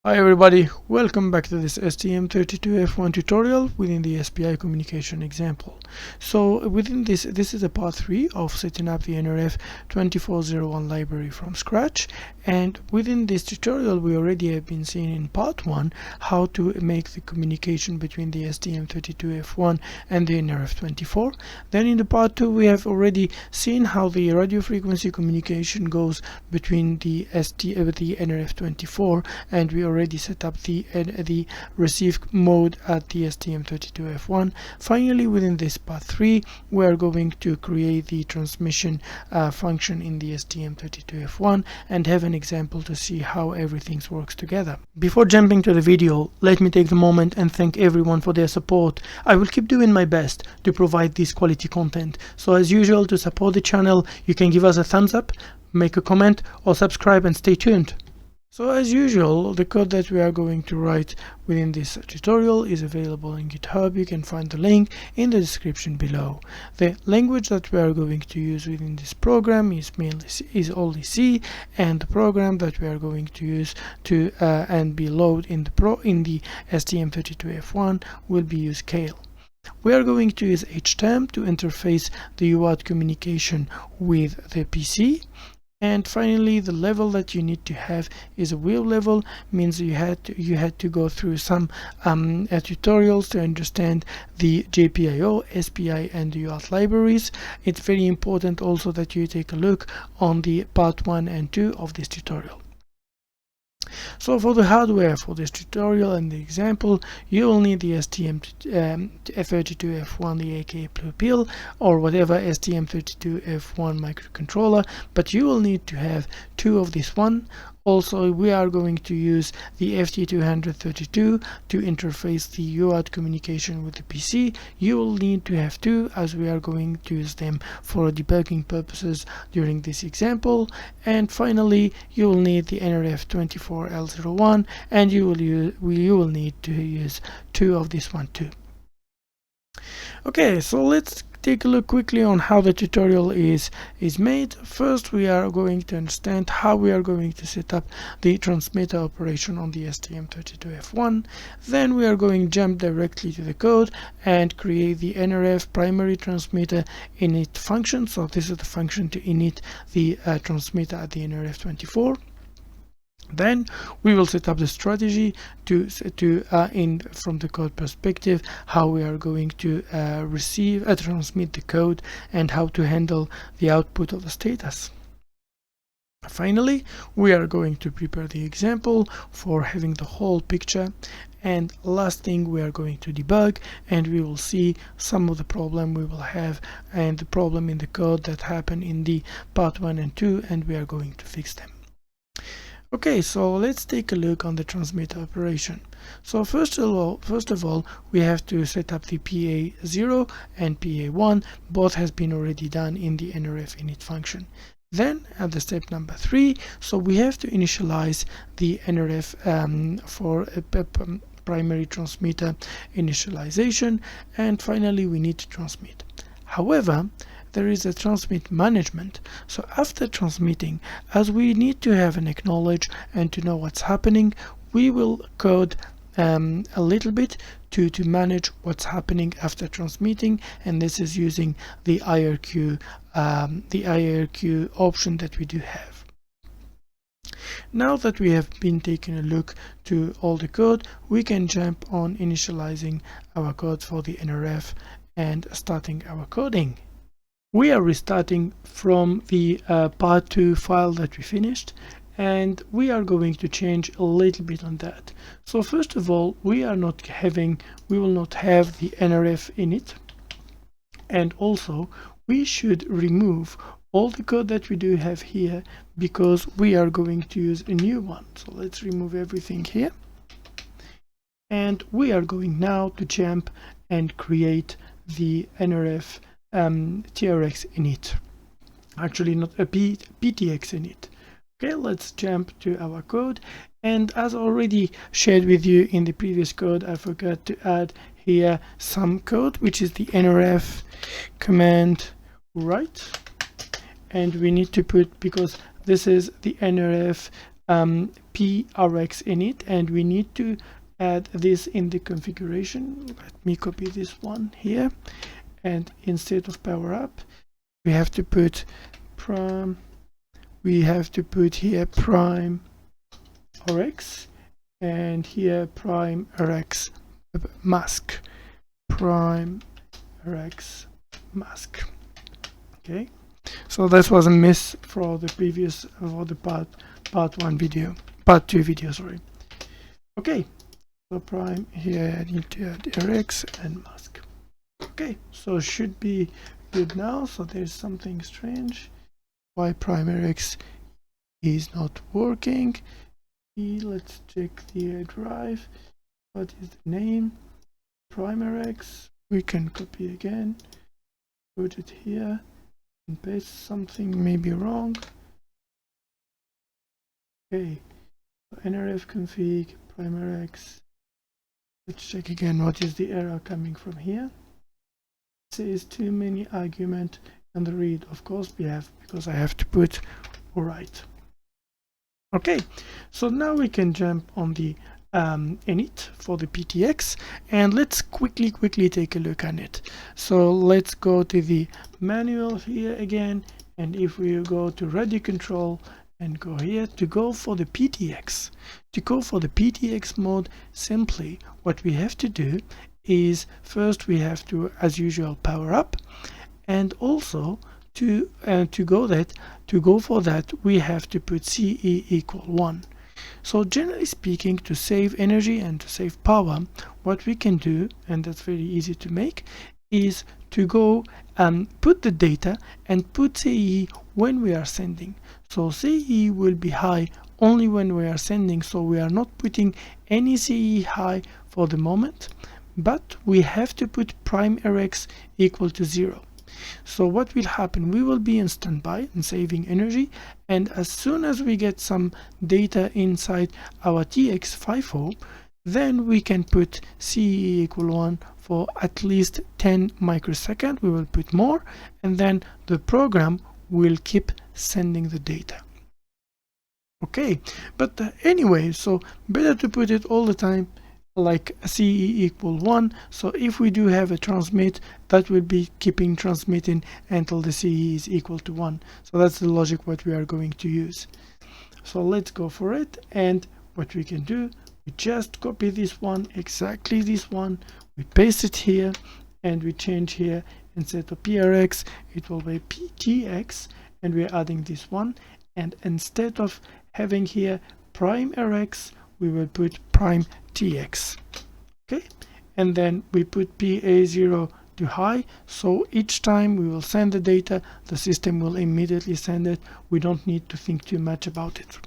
Hi everybody, welcome back to this STM32F1 tutorial within the SPI communication example. So within this is a part 3 of setting up the NRF2401 library from scratch, and within this tutorial we already have been seeing in part 1 how to make the communication between the STM32F1 and the NRF24. Then in the part 2 we have already seen how the radio frequency communication goes between the NRF24, and we already set up the receive mode at the STM32F1. Finally, within this part 3 we are going to create the transmission function in the STM32F1 and have an example to see how everything works together. Before jumping to the video, let me take the moment and thank everyone for their support. I will keep doing my best to provide this quality content. So as usual, to support the channel, you can give us a thumbs up, make a comment, or subscribe and stay tuned. So as usual, the code that we are going to write within this tutorial is available on GitHub. You can find the link in the description below. The language that we are going to use within this program is only C, and the program that we are going to use to and be loaded in the STM32F1 will be use Kale. We are going to use HTML to interface the UART communication with the PC. And finally, the level that you need to have is a WeeW level. Means you had to go through some tutorials to understand the GPIO, SPI, and the UART libraries. It's very important also that you take a look on the part 1 and 2 of this tutorial. So for the hardware for this tutorial and the example, you will need the STM32F1, the aka Blue Pill, or whatever STM32F1 microcontroller, but you will need to have two of this one. Also, we are going to use the FT232 to interface the UART communication with the PC. You will need to have two, as we are going to use them for debugging purposes during this example. And finally, you will need the NRF24L01, and you will need to use two of this one too. Okay, so let's take a look quickly on how the tutorial is made. First, we are going to understand how we are going to set up the transmitter operation on the STM32F1. Then we are going to jump directly to the code and create the NRF Primary Transmitter init function. So this is the function to init the transmitter at the NRF24. Then we will set up the strategy from the code perspective, how we are going to transmit the code and how to handle the output of the status. Finally, we are going to prepare the example for having the whole picture. And last thing, we are going to debug, and we will see some of the problem we will have and the problem in the code that happened in the part 1 and 2, and we are going to fix them. Okay, so let's take a look on the transmitter operation. So first of all, we have to set up the PA0 and PA1. Both has been already done in the NRF init function. Then at the step number 3, so we have to initialize the NRF for a primary transmitter initialization, and finally we need to transmit. However, there is a transmit management. So after transmitting, as we need to have an acknowledge and to know what's happening, we will code a little bit to manage what's happening after transmitting, and this is using the IRQ option that we do have. Now that we have been taking a look to all the code, we can jump on initializing our code for the NRF and starting our coding. We are restarting from the part 2 file that we finished, and we are going to change a little bit on that. So first of all, we will not have the NRF init, and also we should remove all the code that we do have here because we are going to use a new one. So let's remove everything here, and we are going now to jump and create the NRF TRX init, actually not a PTX init. Okay, let's jump to our code, and as already shared with you in the previous code, I forgot to add here some code, which is the NRF command write, and we need to put, because this is the NRF PRX init, and we need to add this in the configuration. Let me copy this one here, and instead of power up, we have to put prime. We have to put here prime RX, and here prime RX mask, prime RX mask. Okay, so that was a miss for the previous, for the part 2 video, sorry. Okay, so prime here, I need to add RX and mask. Okay, so should be good now. So there's something strange. Why prime RX is not working? Let's check the drive. What is the name? Prime RX. We can copy again, put it here, and paste something maybe wrong. Okay, NRF config prime RX. Let's check again what is the error coming from here. It says too many argument and the read. Of course we have, because I have to put right. Okay, so now we can jump on the init for the PTX, and let's quickly take a look at it. So let's go to the manual here again, and if we go to radio control and go here to go for the PTX, mode, simply what we have to do is first we have to, as usual, power up, and also to go for that we have to put CE equal 1. So generally speaking, to save energy and to save power, what we can do, and that's very easy to make, is to go and put the data and put CE when we are sending. So CE will be high only when we are sending, so we are not putting any CE high for the moment, but we have to put prime RX equal to 0. So what will happen? We will be in standby and saving energy, and as soon as we get some data inside our TX50, then we can put CE equal 1 for at least 10 microseconds. We will put more, and then the program will keep sending the data. Okay, but anyway, so better to put it all the time like CE equal 1. So if we do have a transmit, that will be keeping transmitting until the CE is equal to 1. So that's the logic what we are going to use. So let's go for it, and what we can do, we just copy this one, exactly this one, we paste it here, and we change here, instead of PRX it will be PTX, and we're adding this one, and instead of having here prime RX, we will put prime TX. Okay, and then we put PA0 to high, so each time we will send the data, the system will immediately send it. We don't need to think too much about it.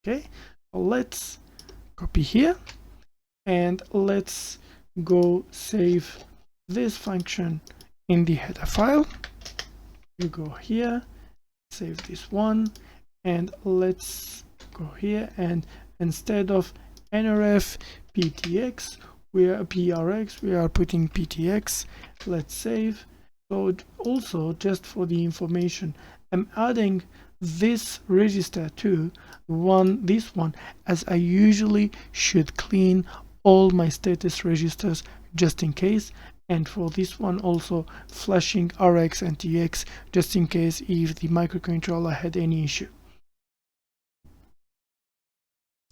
Okay, so let's copy here, and let's go save this function in the header file. You go here, save this one, and let's go here, and instead of NRF PTX, we are PRX, we are putting PTX. Let's save. So also, just for the information, I'm adding this register to this one, as I usually should clean all my status registers just in case, and for this one also flashing RX and TX just in case if the microcontroller had any issue.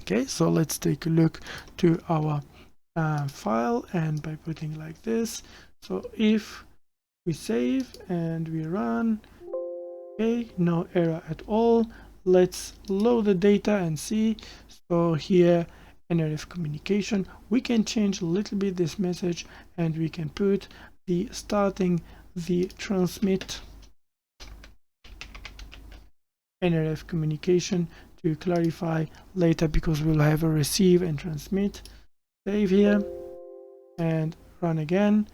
Okay, so let's take a look to our file, and by putting like this, so if we save and we run, okay, no error at all. Let's load the data and see. So here, NRF communication, we can change a little bit this message, and we can put the starting the transmit NRF communication to clarify later, because we'll have a receive and transmit. Save here and run again.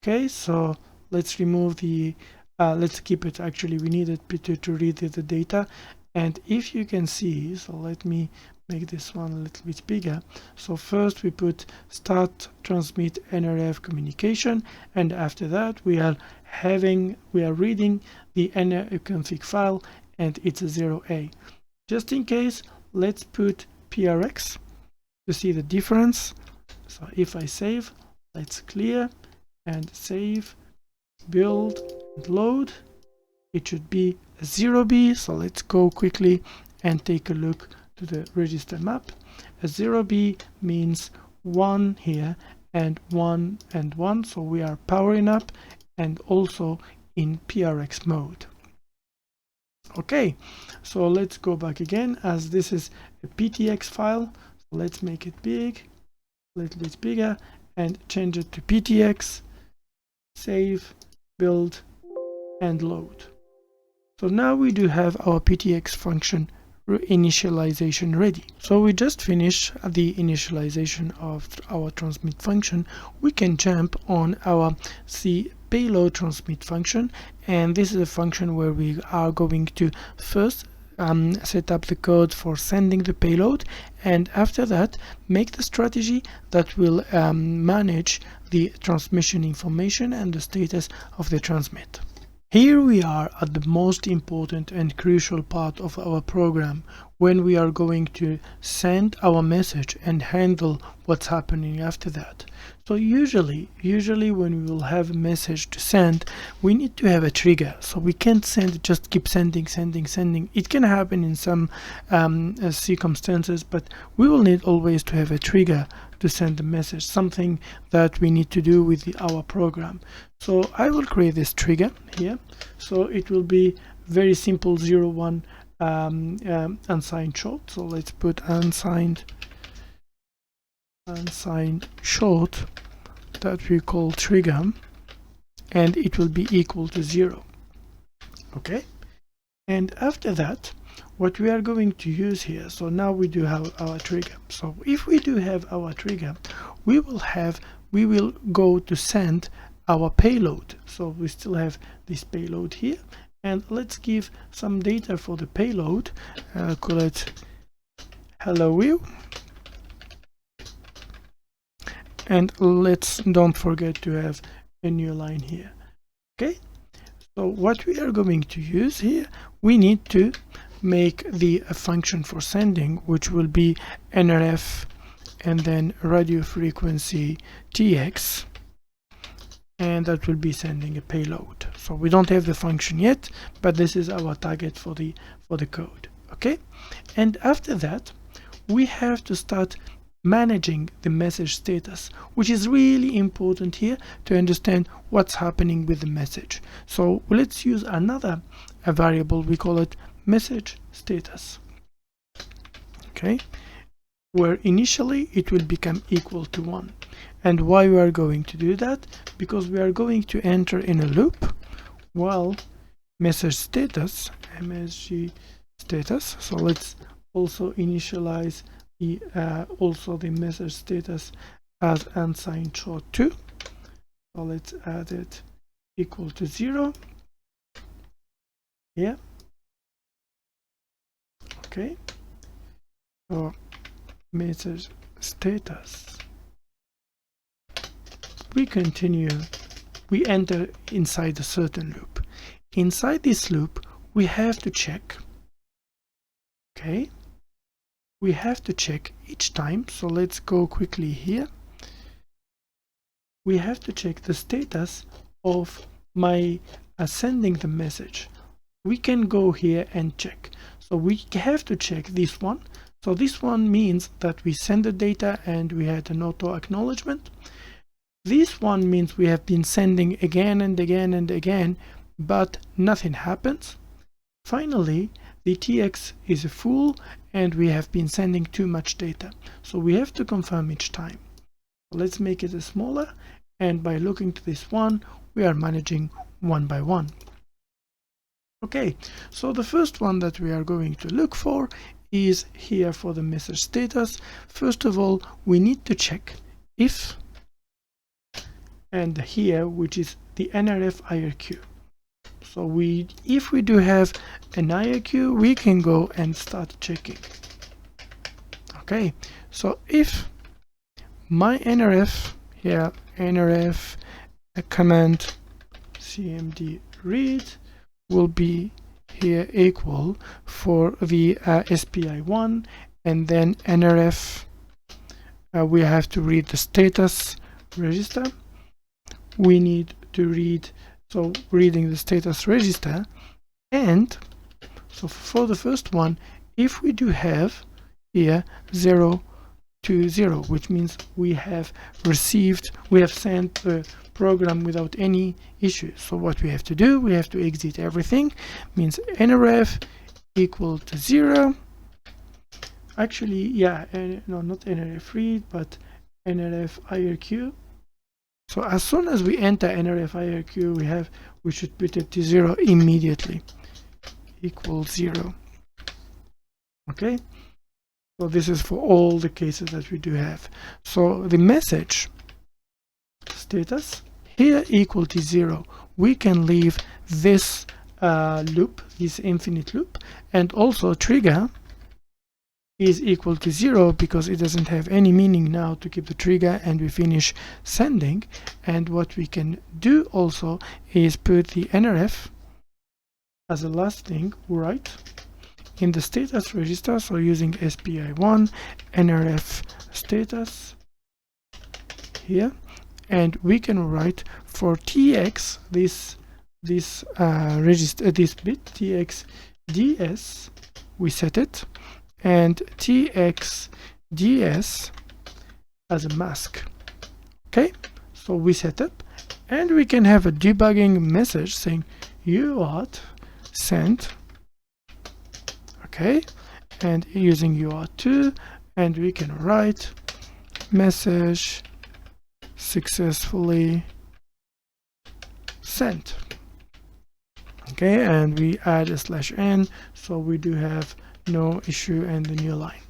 Okay, so let's remove the let's keep it, actually we needed to read the data, and if you can see, so let me make this one a little bit bigger. So first we put start transmit NRF communication, and after that we are reading the NRF config file, and it's a 0A. Just in case, let's put PRX to see the difference. So if I save, let's clear and save, build and load, it should be a 0B. So let's go quickly and take a look to the register map. A 0B means 1 here and 1 and 1, so we are powering up and also in PRX mode. Okay, so let's go back again, as this is a PTX file. So let's make it big, a little bit bigger, and change it to PTX, save, build and load. So now we do have our PTX function initialization ready. So we just finished the initialization of our transmit function. We can jump on our payload transmit function, and this is a function where we are going to first set up the code for sending the payload, and after that make the strategy that will manage the transmission information and the status of the transmit. Here we are at the most important and crucial part of our program, when we are going to send our message and handle what's happening after that. So usually when we will have a message to send, we need to have a trigger. So we can't just keep sending. It can happen in some circumstances, but we will need always to have a trigger to send the message, something that we need to do with our program. So I will create this trigger here. So it will be very simple 01 unsigned short. So let's put unsigned short that we call trigger, and it will be equal to 0. Okay, and after that what we are going to use here, so now we do have our trigger. So if we do have our trigger, we will go to send our payload. So we still have this payload here, and let's give some data for the payload. Call it hello WeeW, and don't forget to have a new line here. Okay, so what we are going to use here, we need to make the function for sending, which will be NRF and then radio frequency TX, and that will be sending a payload. So we don't have the function yet, but this is our target for the code. Okay, and after that we have to start managing the message status, which is really important here to understand what's happening with the message. So let's use another variable, we call it message status. Okay, where initially it will become equal to 1. And why we are going to do that? Because we are going to enter in a loop while message status, MSG status. So let's also initialize the message status as unsigned short 2. So let's add it equal to 0 here. Okay, so message status, we enter inside a certain loop. Inside this loop we have to check, okay, we have to check each time. So let's go quickly here. We have to check the status of my sending the message. We can go here and check. So we have to check this one. So this one means that we send the data and we had an auto acknowledgement. This one means we have been sending again and again and again, but nothing happens. Finally, the TX is full and we have been sending too much data. So we have to confirm each time. So let's make it smaller, and by looking to this one, we are managing one by one. Okay, so the first one that we are going to look for is here for the message status. First of all, we need to check if, and here, which is the NRF IRQ. So if we do have an IRQ, we can go and start checking. Okay, so if my NRF here, NRF command cmd read will be here equal for the SPI1, and then NRF, we have to read the status register. We need to read, so reading the status register, and so for the first one, if we do have here 0 to 0, which means we have sent the program without any issues. So what we have to do, we have to exit everything, means NRF equal to 0. Actually, yeah, no, not NRF read, but NRF IRQ. So as soon as we enter NRF IRQ, we should put it to 0 immediately, equals 0. Okay, so this is for all the cases that we do have. So the message status here equal to 0, we can leave this loop, this infinite loop, and also trigger is equal to 0 because it doesn't have any meaning now to keep the trigger, and we finish sending. And what we can do also is put the NRF as a last thing, right, in the status register. So using SPI1 NRF status here, and we can write for TX this register, this bit TX DS, we set it, and TX DS as a mask. Okay, so we set up, and we can have a debugging message saying UART sent. Okay, and using UART2, and we can write message successfully sent. Okay, and we add a /n, so we do have no issue in the new line.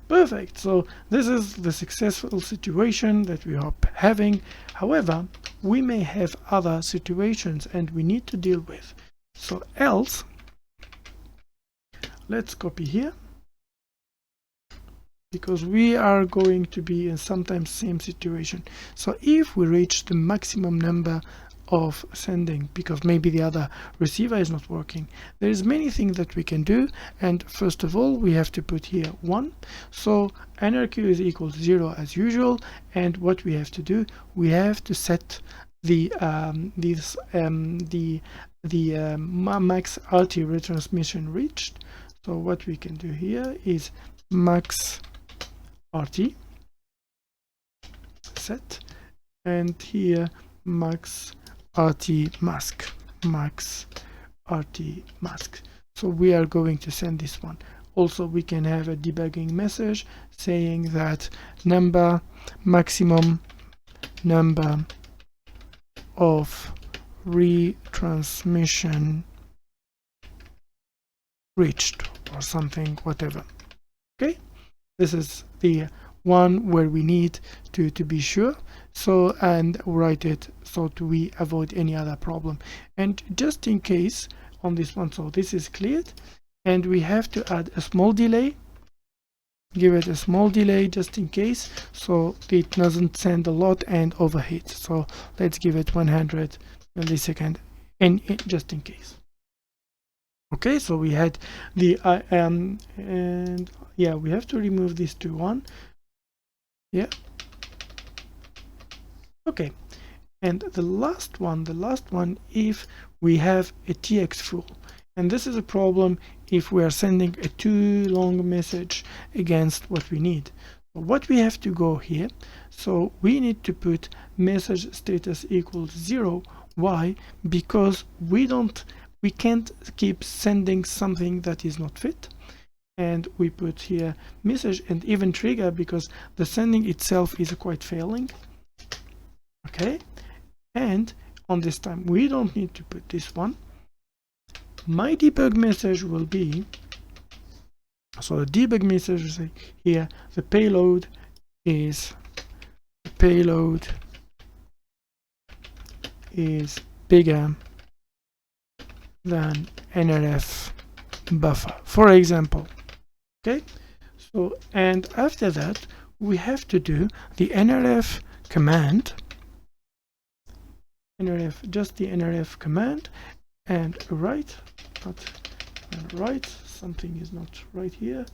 Perfect. So this is the successful situation that we are having. However, we may have other situations and we need to deal with. So else, let's copy here, because we are going to be in sometimes same situation. So if we reach the maximum number of sending, because maybe the other receiver is not working, there is many things that we can do. And first of all, we have to put here 1, so NRQ is equal to 0 as usual. And what we have to do, we have to set the max RT retransmission reached. So what we can do here is max RT set, and here max RT mask, max RT mask. So we are going to send this one. Also, we can have a debugging message saying that maximum number of retransmission reached, or something, whatever. Okay, this is the one where we need to be sure. So, and write it so we avoid any other problem. And just in case on this one, so this is cleared, and we have to add a small delay, give it a small delay just in case, so it doesn't send a lot and overheat. So let's give it 100 milliseconds and just in case. Okay, so we had the and yeah, we have to remove this to 1. Yeah. Okay, and the last one, if we have a TX full, and this is a problem if we are sending a too long message against what we need. What we have to go here, so we need to put message status equals 0. Why? Because we can't keep sending something that is not fit. And we put here message and even trigger, because the sending itself is quite failing. Okay, and on this time we don't need to put this one. My debug message will be, so the debug message is here, the payload is bigger than NRF buffer, for example. Okay, so and after that we have to do the NRF command, just the NRF command, and write not right. Something is not right here.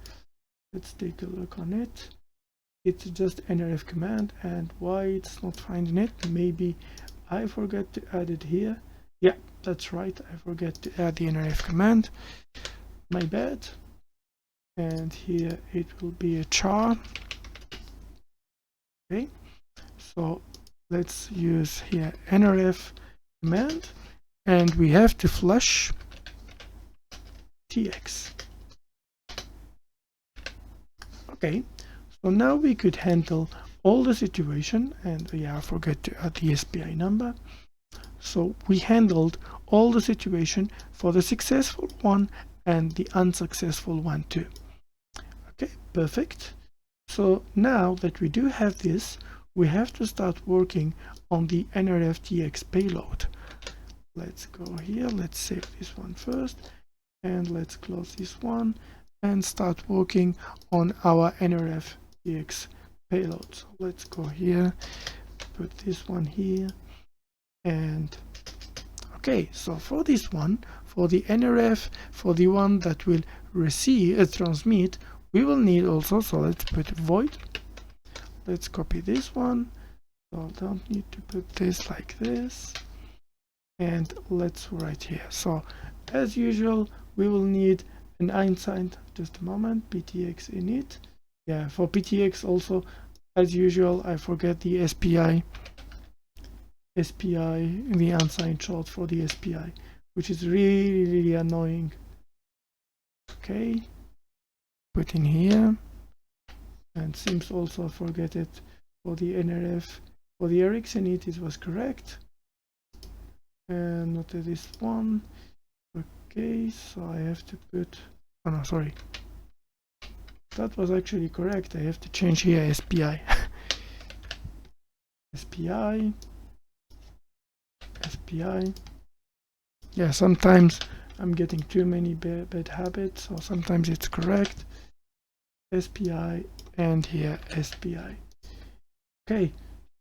Let's take a look on it. It's just NRF command, and why it's not finding it? Maybe I forgot to add it here. Yeah, that's right, I forget to add the NRF command, my bad. And here it will be a char. Okay, so let's use here NRF command, and we have to flush TX. Okay, so now we could handle all the situation, and yeah, I forget to add the SPI number. So we handled all the situation for the successful one and the unsuccessful one too. Okay, perfect. So now that we do have this, we have to start working on the NRF payload. Let's go here, let's save this one first, and let's close this one and start working on our NRF payload. So let's go here, put this one here, and okay, so for this one, for the NRF, for the one that will receive transmit, we will need also, so let's put void. Let's copy this one, so don't need to put this like this, and let's write here. So as usual, we will need an unsigned, just a moment, PTX init. Yeah, for PTX also, as usual, I forget the SPI, the unsigned short for the SPI, which is really annoying. Okay, put in here, and seems also forget it for the NRF. For the RX init, it was correct, and not this one. Okay, so I have to put, oh no, sorry, that was actually correct. I have to change here SPI. SPI. Yeah, sometimes I'm getting too many bad habits, so sometimes it's correct. SPI, and here SPI. Okay,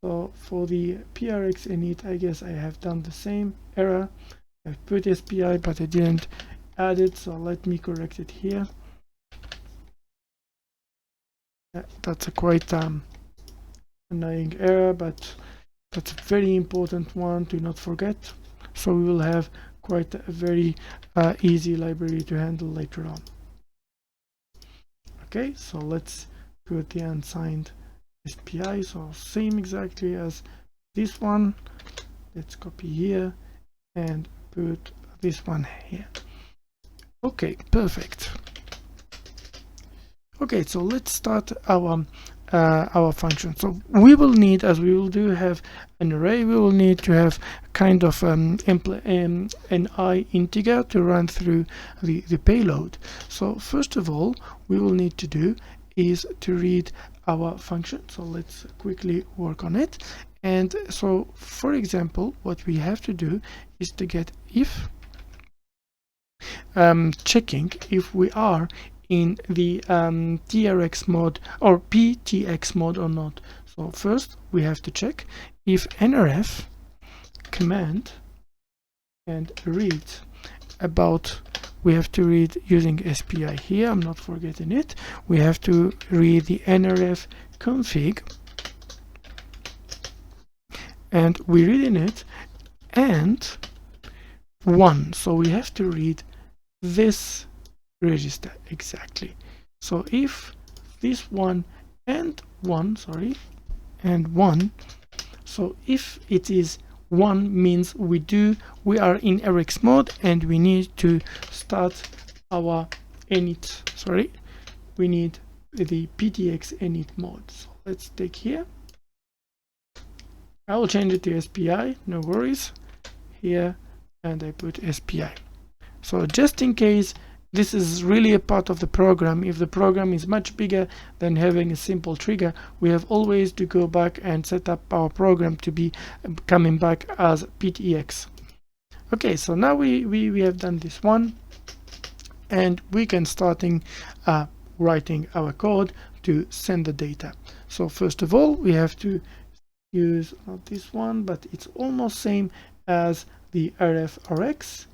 so for the PRX init, I guess I have done the same error. I put SPI, but I didn't add it, so let me correct it here. That's a quite annoying error, but that's a very important one to not forget. So we will have quite a very easy library to handle later on. Okay, so let's put the unsigned SPI, so same exactly as this one. Let's copy here and put this one here. Okay, perfect. Okay, so let's start our function. So we will need, as we will do have an array, we will need to have kind of an I integer to run through the payload. So first of all, we will need to do is to read our function. So let's quickly work on it. And so, for example, what we have to do is to get if, checking if we are in the TRX mode or PTX mode or not. So first we have to check if NRF command and read about, we have to read using SPI here, I'm not forgetting it, we have to read the NRF config, and we read in it and 1, so we have to read this register exactly. So if this one and 1, sorry, and 1, so if it is 1 means we are in RX mode and we need to start our init, sorry, we need the PTX init mode. So let's take here, I will change it to SPI, no worries, here, and I put SPI. So just in case this is really a part of the program, if the program is much bigger than having a simple trigger, we have always to go back and set up our program to be coming back as PTX. Okay, so now we have done this one, and we can starting writing our code to send the data. So first of all, we have to use not this one, but it's almost same as the RF RX.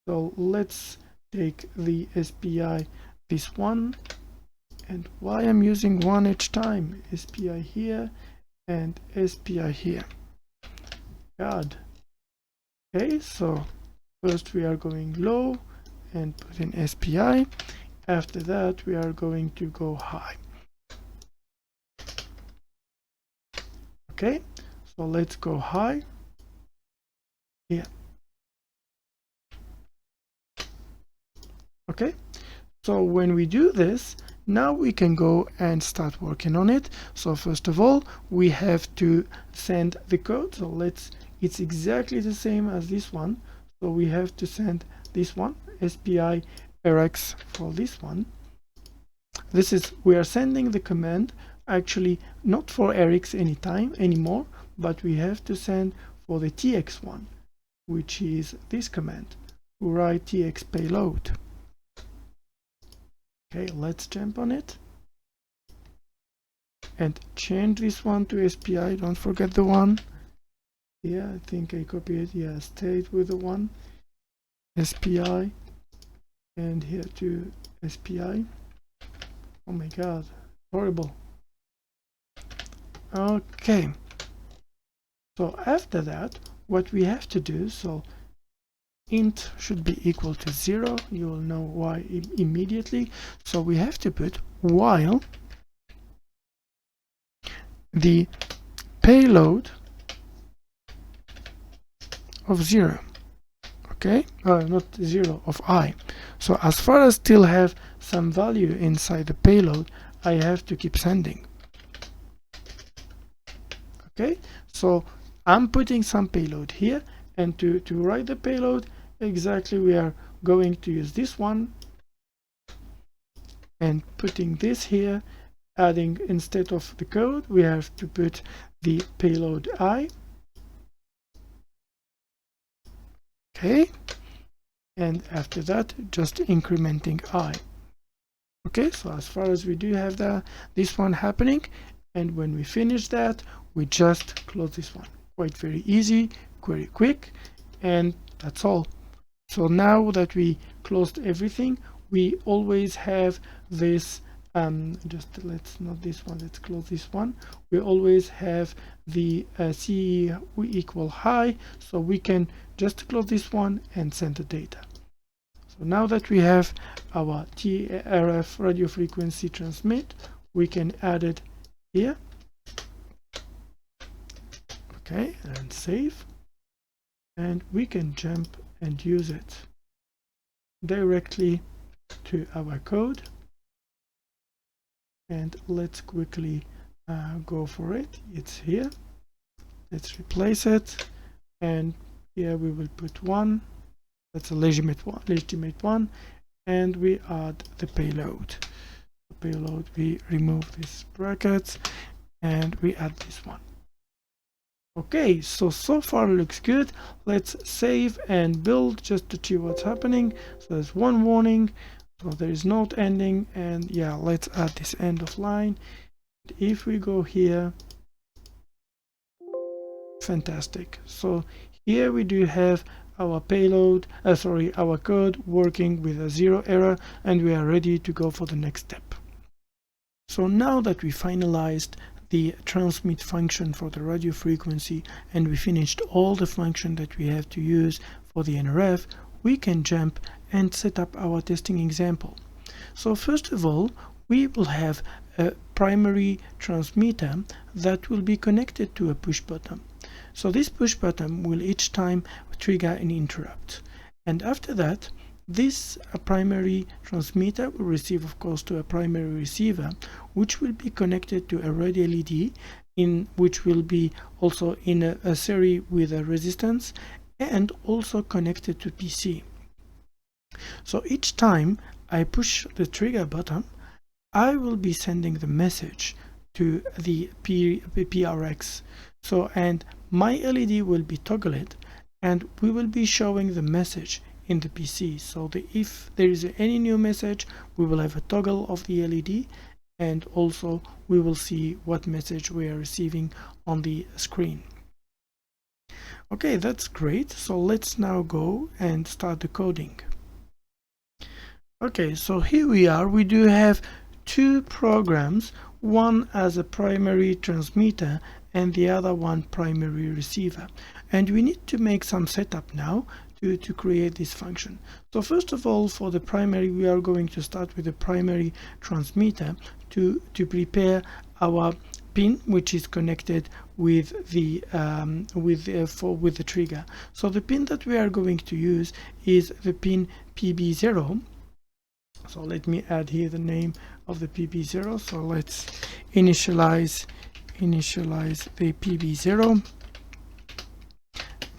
So let's take the SPI, this one, and why I'm using one each time, SPI here and SPI here. God. Okay, so first we are going low and put in SPI. After that we are going to go high. Okay, so let's go high here. Okay, so when we do this, now we can go and start working on it. So first of all, we have to send the code. So it's exactly the same as this one. So we have to send this one, SPI RX for this one. This is, we are sending the command actually not for RX anymore, but we have to send for the TX one, which is this command, write TX payload. Okay, let's jump on it and change this one to SPI. Don't forget the one. Yeah, I think I copied it. Yeah, stayed with the one, SPI, and here to SPI. Oh my god, horrible. Okay, so after that, what we have to do, so int should be equal to 0. You will know why immediately. So we have to put while the payload of 0. Okay, not 0, of I. So as far as still have some value inside the payload, I have to keep sending. Okay, so I'm putting some payload here, and to write the payload, exactly we are going to use this one and putting this here, adding instead of the code, we have to put the payload I. Okay, and after that just incrementing I. Okay, so as far as we do have this one happening, and when we finish that, we just close this one. Quite very easy, very quick, and that's all. So now that we closed everything, we always have this just let's not this one, let's close this one. We always have the CE equal high, so we can just close this one and send the data. So now that we have our NRF radio frequency transmit, we can add it here. Okay, and save, and we can jump and use it directly to our code. And let's quickly go for it. It's here. Let's replace it, and here we will put 1. That's a legitimate one, and we add the payload. The payload, we remove these brackets and we add this one. Okay, so far looks good. Let's save and build just to see what's happening. So there's one warning, so there is not ending, and yeah, let's add this end of line. If we go here, fantastic. So here we do have our payload, our code working with a 0 error, and we are ready to go for the next step. So now that we finalized the transmit function for the radio frequency and we finished all the function that we have to use for the NRF, we can jump and set up our testing example. So first of all, we will have a primary transmitter that will be connected to a push button. So this push button will each time trigger an interrupt, and after that this primary transmitter will receive, of course, to a primary receiver, which will be connected to a red LED, which will be also in a series with a resistance, and also connected to PC. So each time I push the trigger button, I will be sending the message to the PRX. So, and my LED will be toggled, and we will be showing the message in the PC. So if there is any new message, we will have a toggle of the LED, and also we will see what message we are receiving on the screen. Okay, that's great. So let's now go and start the coding. Okay, so here we are. We do have two programs, one as a primary transmitter and the other one primary receiver, and we need to make some setup now to create this function. So first of all, for the primary, we are going to start with the primary transmitter to prepare our pin which is connected with the with the trigger. So the pin that we are going to use is the pin PB0. So let me add here the name of the PB0. So let's initialize the PB0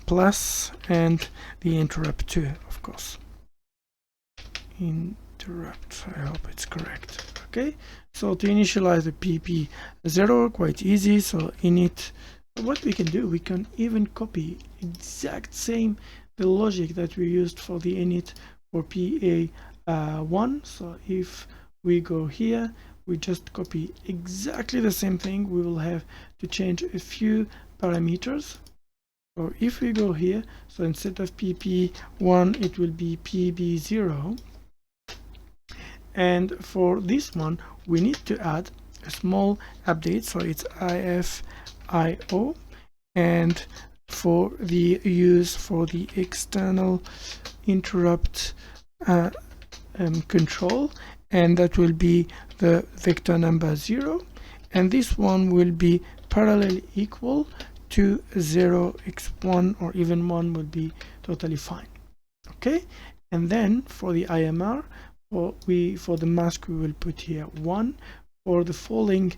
plus and the interrupt 2, of course. Interrupt, I hope it's correct. Okay, so to initialize the PB0, quite easy. So init, what we can do, we can even copy exact same the logic that we used for the init for PA1. So if we go here, we just copy exactly the same thing. We will have to change a few parameters. So if we go here, so instead of PP1 it will be PB0, and for this one we need to add a small update, so it's IFIO, and for the use for the external interrupt control, and that will be the vector number 0, and this one will be parallel equal to 0x1, or even 1 would be totally fine. Okay, and then for the IMR, for the mask we will put here 1. For the falling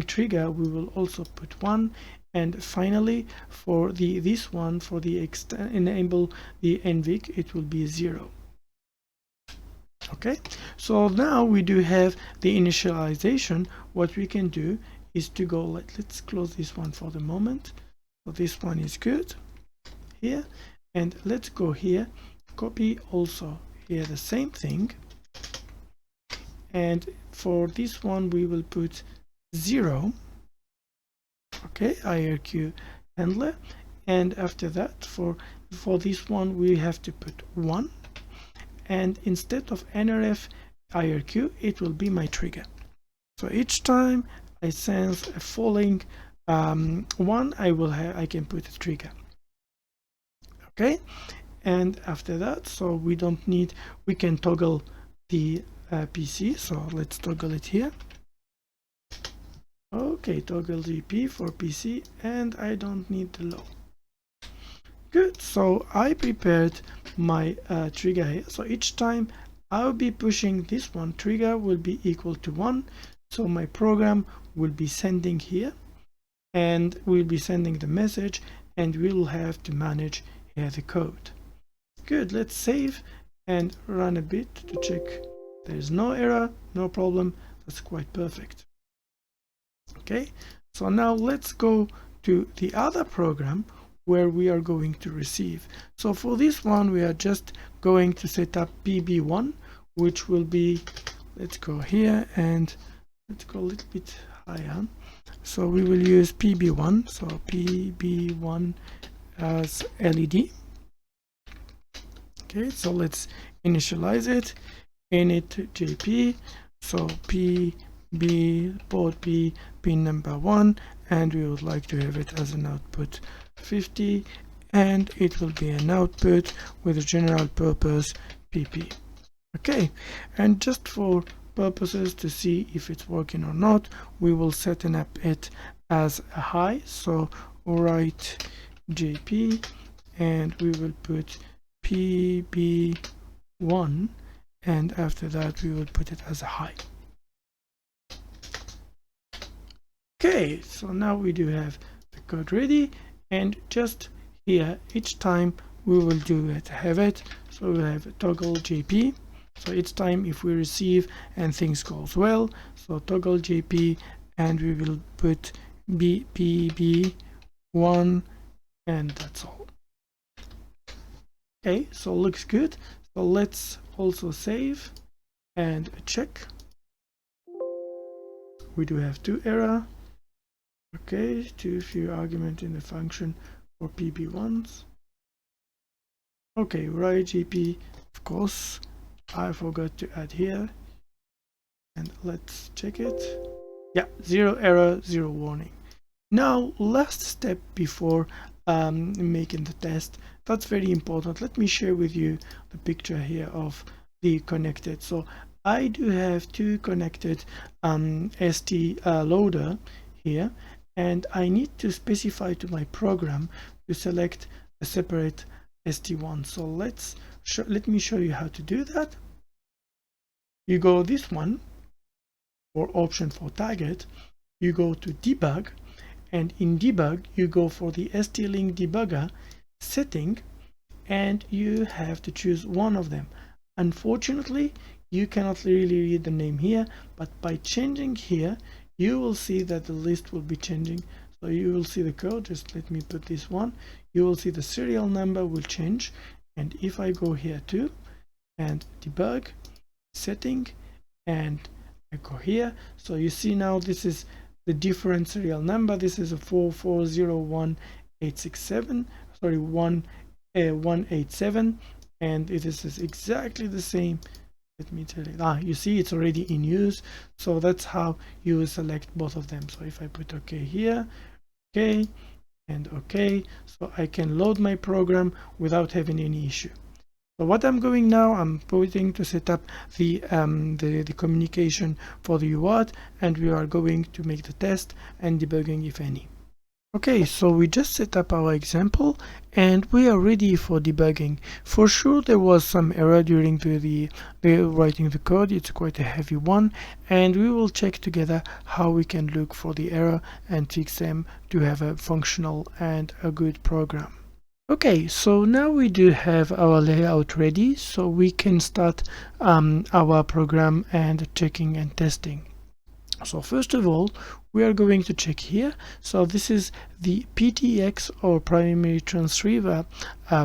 trigger we will also put 1, and finally for this one, for the enable the NVIC, it will be 0. Okay, so now we do have the initialization. What we can do is to go, let's close this one for the moment. So this one is good here, and let's go here, copy also here the same thing, and for this one we will put 0. Okay, IRQ handler, and after that for this one we have to put 1, and instead of NRF IRQ it will be my trigger. So each time I sense a falling 1, I can put a trigger. Okay, and after that, so we don't need, we can toggle the PC. So let's toggle it here. Okay, toggle GP for PC, and I don't need the low. Good, so I prepared my trigger here. So each time I'll be pushing this one, trigger will be equal to 1. So my program will be sending here, and we'll be sending the message, and we'll have to manage here the code. Good, let's save and run a bit to check there's no error, no problem. That's quite perfect. Okay, so now let's go to the other program where we are going to receive. So for this one we are just going to set up PB1, which will be, let's go here and let's go a little bit higher. So we will use PB1, so PB1 as LED. Okay, so let's initialize it, init JP, so PB port B pin number 1, and we would like to have it as an output 50, and it will be an output with a general purpose PP. Okay, and just for purposes to see if it's working or not, we will set it as a high, so write JP, and we will put PB1, and after that we will put it as a high. Okay, so now we do have the code ready, and just here each time we will do it, have it, so we'll have a toggle JP. So each time if we receive and things goes well, so toggle JP, and we will put PB1, and that's all. Okay, so looks good. So let's also save and check. We do have 2 error. Okay, too few argument in the function for PB1s. Okay, write GP, of course, I forgot to add here, and let's check it. Yeah, 0 error, 0 warning. Now, last step before making the test, that's very important. Let me share with you the picture here of the connected. So I do have two connected ST loader here, and I need to specify to my program to select a separate ST1. So let me show you how to do that. You go this one, or option for target, you go to debug, and in debug you go for the ST-Link debugger setting, and you have to choose one of them. Unfortunately, you cannot really read the name here, but by changing here you will see that the list will be changing. So you will see the code. Just let me put this one. You will see the serial number will change, and if I go here too and debug setting and I go here, so you see now this is the different serial number. This is a 4401867, sorry, 187, and it is exactly the same. Let me tell you, you see it's already in use. So that's how you will select both of them. So if I put OK here, OK and OK, so I can load my program without having any issue. So what I'm going now, I'm putting to set up the communication for the UART, and we are going to make the test and debugging if any. Okay, so we just set up our example and we are ready for debugging. For sure there was some error during the writing the code. It's quite a heavy one, and we will check together how we can look for the error and fix them to have a functional and a good program. Okay, so now we do have our layout ready, so we can start our program and checking and testing. So first of all, we are going to check here. So this is the PTX, or Primary Transmitter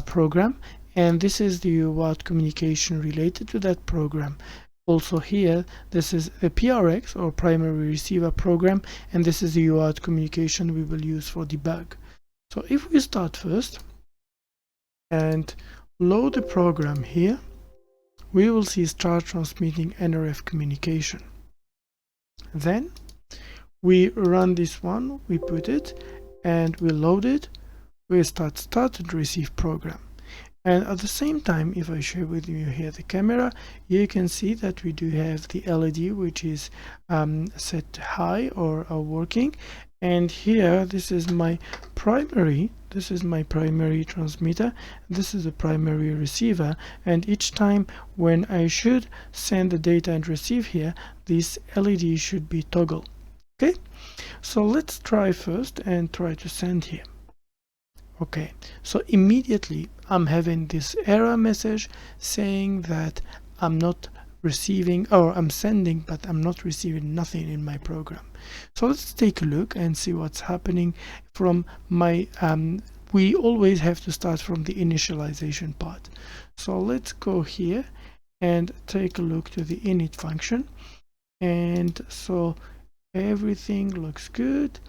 program, and this is the UART communication related to that program. Also here, this is the PRX, or Primary Receiver program, and this is the UART communication we will use for debug. So if we start first and load the program here, we will see start transmitting NRF communication. Then we run this one, we put it, and we load it, we start and receive program. And at the same time, if I share with you here the camera, you can see that we do have the LED which is set high or working. And here, this is my primary transmitter, this is the primary receiver, and each time when I should send the data and receive here, this LED should be toggle. Okay, so let's try first and try to send here. Okay, so immediately I'm having this error message saying that I'm not receiving, or I'm sending but I'm not receiving nothing in my program. So let's take a look and see what's happening from my we always have to start from the initialization part. So let's go here and take a look to the init function, and so everything looks good.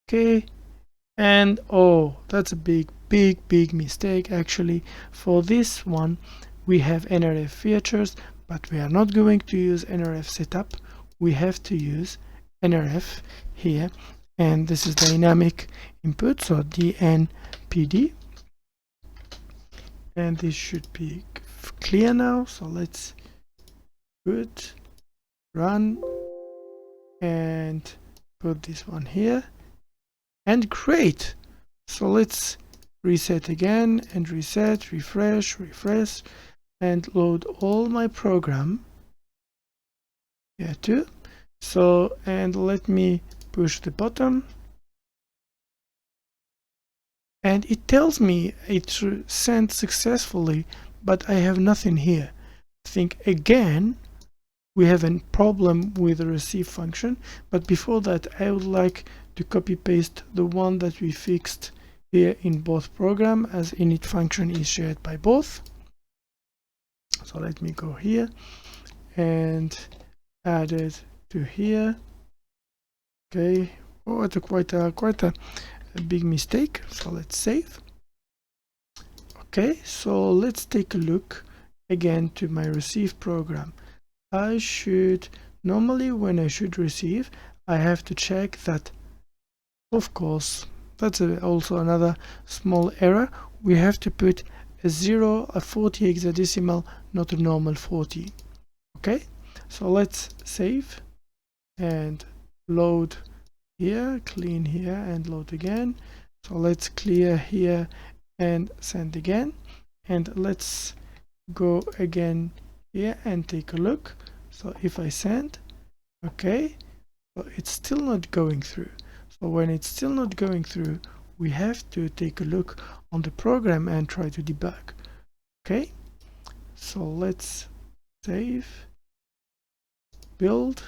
Okay, and oh, that's a big mistake. Actually, for this one we have NRF features, but we are not going to use NRF setup. We have to use NRF here, and this is dynamic input, so DNPD, and this should be clear now. So let's put run and put this one here, and great. So let's reset again and reset, refresh, and load all my program here too. So, and let me push the button, and it tells me it sent successfully, but I have nothing here. I think again we have a problem with the receive function, but before that I would like to copy paste the one that we fixed here in both program, as init function is shared by both. So let me go here and add it to here. Okay, oh, it's quite a big mistake, so let's save. Okay, so let's take a look again to my receive program. I should normally, when I should receive, I have to check that, of course, that's also another small error. We have to put a 0, a 40 hexadecimal, not a normal 40. Okay, so let's save and load here, clean here, and load again. So let's clear here and send again, and let's go again here and take a look. So if I send, okay, so it's still not going through. So when it's still not going through, we have to take a look on the program and try to debug. Okay, so let's save, build,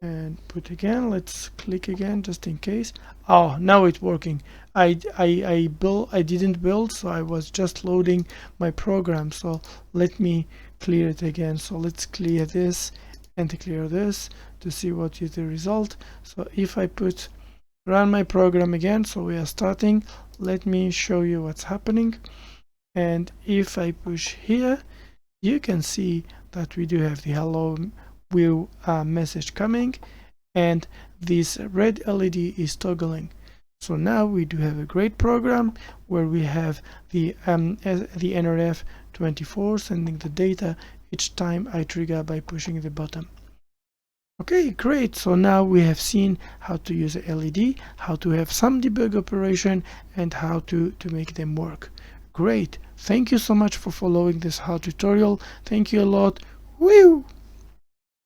and put again. Let's click again just in case. Oh, now it's working. I didn't build, so I was just loading my program. So let me clear it again. So let's clear this and clear this to see what is the result. So if I run my program again, so we are starting, let me show you what's happening. And if I push here, you can see that we do have the hello WeeW message coming, and this red LED is toggling. So now we do have a great program where we have the NRF24 sending the data each time I trigger by pushing the button. Okay, great. So now we have seen how to use a LED, how to have some debug operation, and how to make them work. Great. Thank you so much for following this how tutorial. Thank you a lot. WeeW!